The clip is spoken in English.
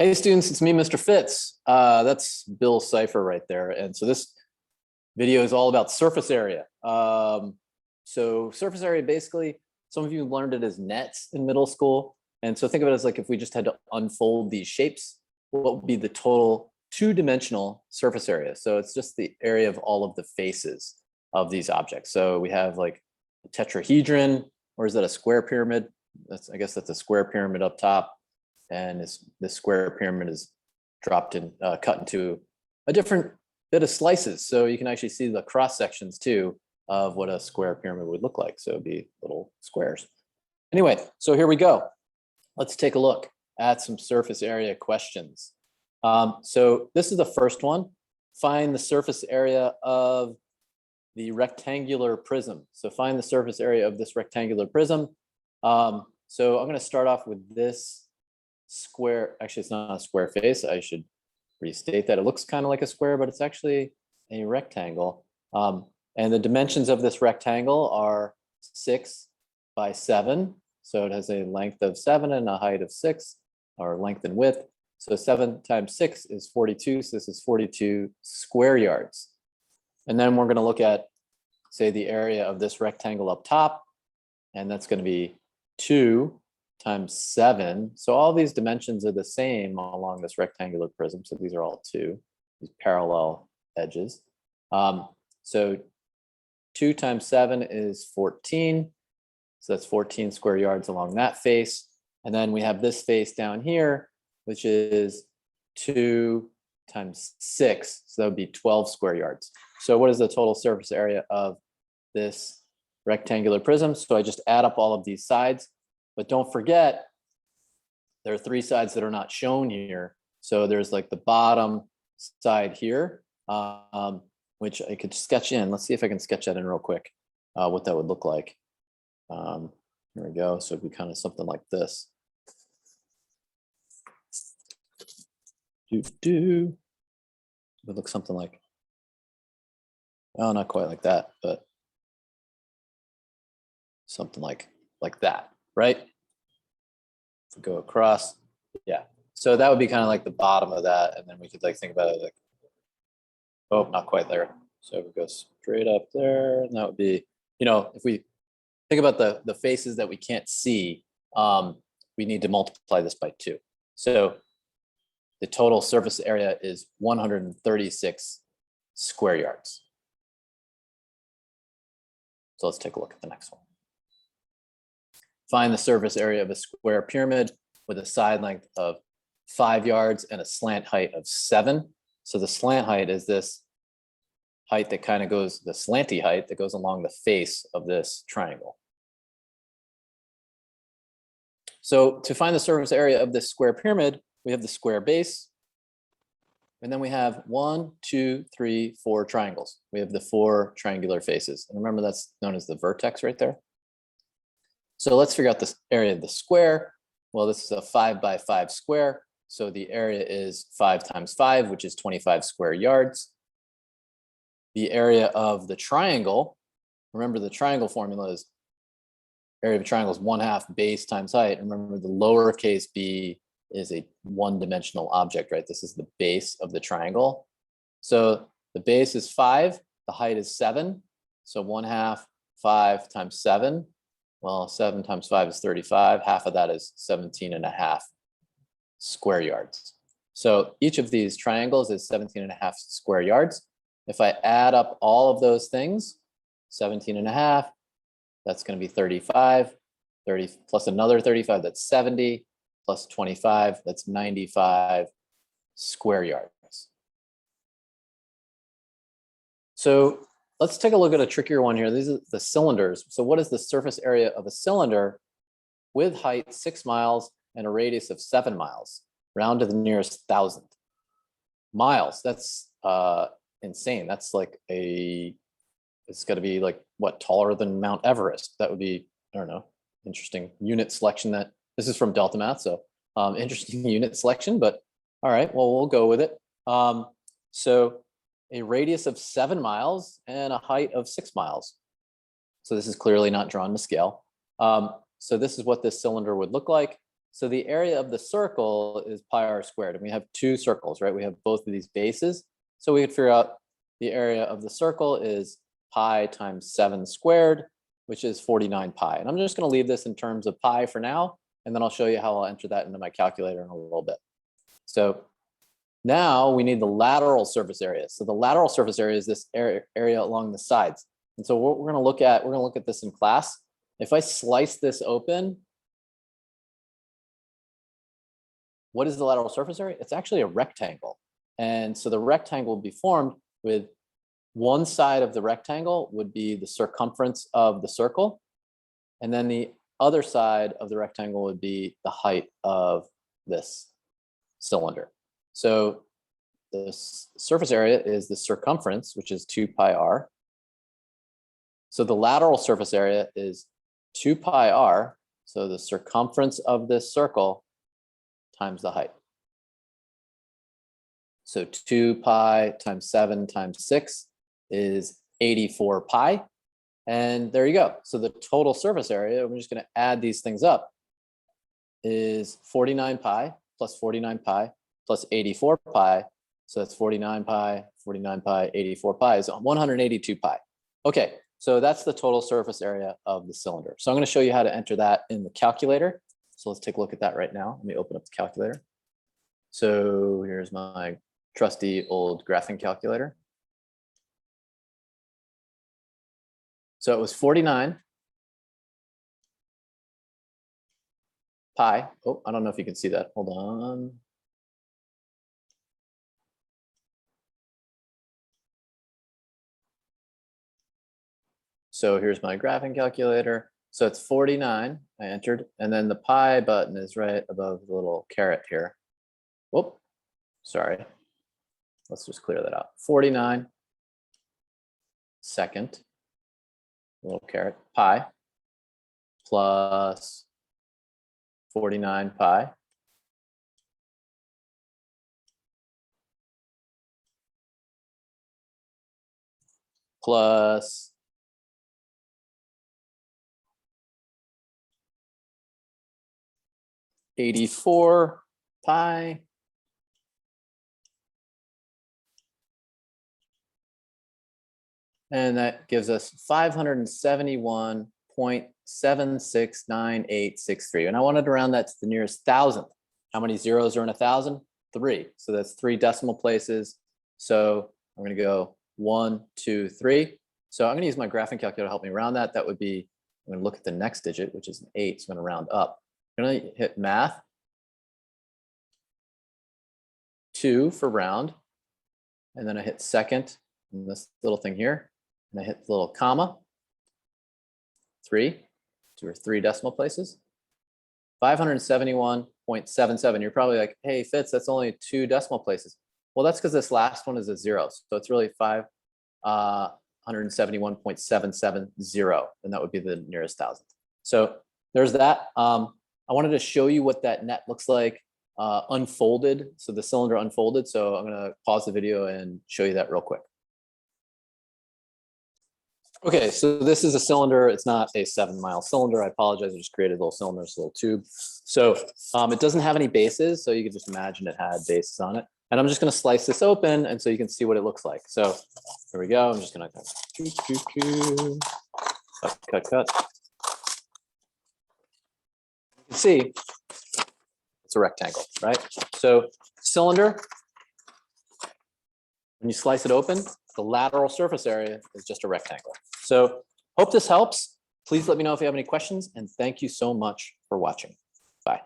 Hey students, it's me, Mr. Fitz. That's Bill Cipher right there. And so this video is all about surface area. So surface area, basically, some of you learned it as nets in middle school. And so think of it as like if we just had to unfold these shapes, what would be the total two-dimensional surface area? So it's just the area of all of the faces of these objects. So we have like a tetrahedron, or is that a square pyramid? I guess that's a square pyramid up top. And this square pyramid is dropped in, cut into a different bit of slices. So you can actually see the cross sections too of what a square pyramid would look like. So it'd be little squares. Anyway, so here we go. Let's take a look at some surface area questions. So this is the first one. Find the surface area of the rectangular prism. So find the surface area of this rectangular prism. So I'm going to start off with this square. Actually, it's not a square face. I should restate that. It looks kind of like a square, but it's actually a rectangle. And the dimensions of this rectangle are 6 by 7. So it has a length of 7 and a height of 6, or length and width. So 7 times 6 is 42. So this is 42 square yards. And then we're going to look at, say, the area of this rectangle up top. And that's going to be 2 times 7. So all these dimensions are the same along this rectangular prism. So these are all 2, these parallel edges. So 2 times 7 is 14. So that's 14 square yards along that face. And then we have this face down here, which is 2 times 6. So that would be 12 square yards. So what is the total surface area of this rectangular prism? So I just add up all of these sides. But don't forget, there are 3 sides that are not shown here. So there's like the bottom side here, which I could sketch in. Let's see if I can sketch that in real quick, what that would look like. Here we go. So it'd be kind of something like this. It would look something like, oh, not quite like that, but something like that. Right? If we go across, yeah. So that would be kind of like the bottom of that, and then we could like think about it like, oh, not quite there. So if we go straight up there, and that would be, you know, if we think about the faces that we can't see, we need to multiply this by 2. So the total surface area is 136 square yards. So let's take a look at the next one. Find the surface area of a square pyramid with a side length of 5 yards and a slant height of 7. So the slant height is this height that kind of goes, the slanty height that goes along the face of this triangle. So to find the surface area of this square pyramid, we have the square base. And then we have 1, 2, 3, 4 triangles. We have the 4 triangular faces. And remember, that's known as the vertex right there. So let's figure out this area of the square. Well, this is a 5 by 5 square. So the area is 5 times 5, which is 25 square yards. The area of the triangle, remember the triangle formula is area of a triangle is 1/2 base times height. And remember the lowercase b is a one-dimensional object, right? This is the base of the triangle. So the base is 5, the height is 7. So 1/2 5 times 7. Well, 7 times 5 is 35. Half of that is 17.5 square yards. So each of these triangles is 17.5 square yards. If I add up all of those things, 17.5, that's going to be 35. 30 plus another 35, that's 70. Plus 25, that's 95 square yards. So let's take a look at a trickier one here. These are the cylinders. So what is the surface area of a cylinder with height 6 miles and a radius of 7 miles? Round to the nearest 1,000 miles. That's insane. That's like it's got to be like, what, taller than Mount Everest? That would be, I don't know, interesting unit selection. That this is from Delta Math, so interesting unit selection, but all right, well, we'll go with it. So a radius of 7 miles and a height of 6 miles. So this is clearly not drawn to scale. So this is what this cylinder would look like. So the area of the circle is pi r squared, and we have two circles, right? We have both of these bases. So we could figure out the area of the circle is pi times 7 squared, which is 49 pi. And I'm just going to leave this in terms of pi for now, and then I'll show you how I'll enter that into my calculator in a little bit. So now we need the lateral surface area. So the lateral surface area is this area along the sides. And so what we're going to look at this in class. If I slice this open, what is the lateral surface area? It's actually a rectangle. And so the rectangle will be formed with one side of the rectangle would be the circumference of the circle. And then the other side of the rectangle would be the height of this cylinder. So the surface area is the circumference, which is 2 pi r. So the lateral surface area is 2 pi r. So the circumference of this circle times the height. So 2 pi times 7 times 6 is 84 pi. And there you go. So the total surface area, we're just going to add these things up, is 49 pi plus 49 pi plus 84 pi. So that's 49 pi, 84 pi is 182 pi. Okay, so that's the total surface area of the cylinder. So I'm going to show you how to enter that in the calculator. So let's take a look at that right now. Let me open up the calculator. So here's my trusty old graphing calculator. So it was 49 pi. Oh, I don't know if you can see that. Hold on. So here's my graphing calculator. So it's 49, I entered, and then the pi button is right above the little caret here. Whoop, sorry. Let's just clear that out. 49 second, little caret, pi, plus 49 pi, plus 84 pi, and that gives us 571.769863. And I wanted to round that to the nearest thousandth. How many zeros are in 1,000? 3. So that's 3 decimal places. So I'm going to go 1, 2, 3. So I'm going to use my graphing calculator to help me round that. That would be, I'm going to look at the next digit, which is an 8. So I'm going to round up. I'm going to hit math. 2 for round. And then I hit second, and this little thing here. And I hit the little comma. 3, 2 or 3 decimal places. 571.77. You're probably like, hey, Fitz, that's only 2 decimal places. Well, that's because this last one is a 0. So it's really 571.770. And that would be the nearest thousandth. So there's that. I wanted to show you what that net looks like unfolded. So the cylinder unfolded. So I'm going to pause the video and show you that real quick. Okay, so this is a cylinder. It's not a 7-mile cylinder. I apologize. I just created a little cylinder, it's a little tube. So it doesn't have any bases. So you can just imagine it had bases on it. And I'm just going to slice this open, and so you can see what it looks like. So here we go. I'm just going to cut. You can see it's a rectangle, right? So cylinder, when you slice it open, the lateral surface area is just a rectangle. So hope this helps. Please let me know if you have any questions, and thank you so much for watching. Bye.